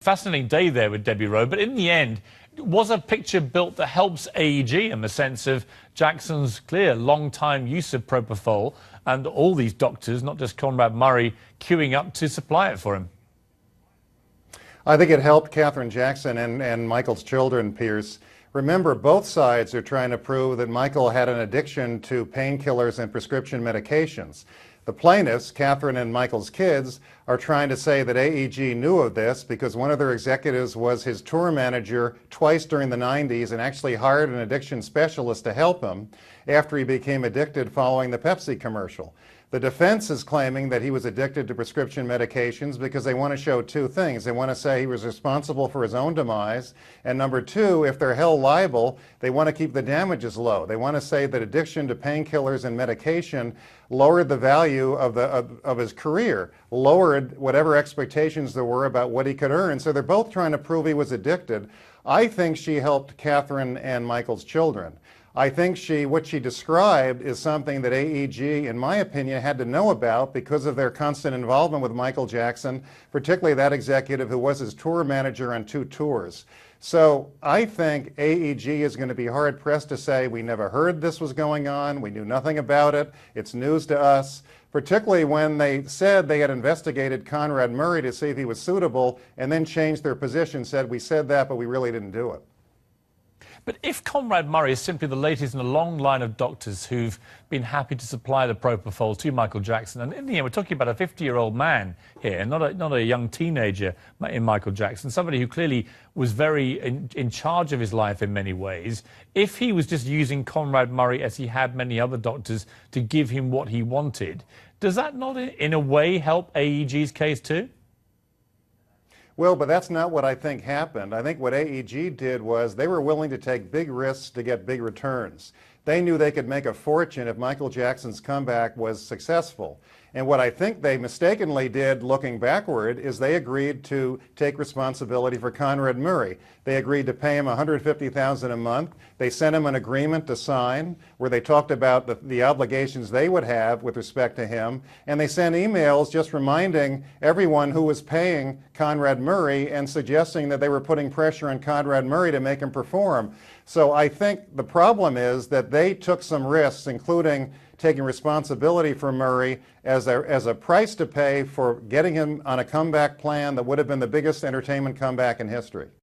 fascinating day there with Debbie Rowe, but in the end, was a picture built that helps AEG in the sense of Jackson's clear long-time use of propofol and all these doctors, not just Conrad Murray, queuing up to supply it for him? I think it helped Katherine Jackson and Michael's children, Piers. Remember, both sides are trying to prove that Michael had an addiction to painkillers and prescription medications. The plaintiffs, Katherine and Michael's kids, are trying to say that AEG knew of this because one of their executives was his tour manager twice during the 90s and actually hired an addiction specialist to help him after he became addicted following the Pepsi commercial. The defense is claiming that he was addicted to prescription medications because they want to show two things. They want to say he was responsible for his own demise, and number two, if they're held liable, they want to keep the damages low. They want to say that addiction to painkillers and medication lowered the value of his career, lowered whatever expectations there were about what he could earn. So they're both trying to prove he was addicted. I think she helped Katherine and Michael's children. I think what she described is something that AEG, in my opinion, had to know about because of their constant involvement with Michael Jackson, particularly that executive who was his tour manager on 2 tours. So I think AEG is going to be hard-pressed to say we never heard this was going on, we knew nothing about it, it's news to us, particularly when they said they had investigated Conrad Murray to see if he was suitable and then changed their position, said we said that but we really didn't do it. But if Conrad Murray is simply the latest in a long line of doctors who've been happy to supply the propofol to Michael Jackson, and in the end we're talking about a 50-year-old man here, not a young teenager in Michael Jackson, somebody who clearly was very in charge of his life in many ways, if he was just using Conrad Murray as he had many other doctors to give him what he wanted, does that not in a way help AEG's case too? Well, but that's not what I think happened. I think what AEG did was they were willing to take big risks to get big returns. They knew they could make a fortune if Michael Jackson's comeback was successful. And what I think they mistakenly did, looking backward, is they agreed to take responsibility for Conrad Murray. They agreed to pay him $150,000 a month. They sent him an agreement to sign where they talked about the obligations they would have with respect to him. And they sent emails just reminding everyone who was paying Conrad Murray and suggesting that they were putting pressure on Conrad Murray to make him perform. So I think the problem is that they took some risks, including taking responsibility for Murray as a price to pay for getting him on a comeback plan that would have been the biggest entertainment comeback in history.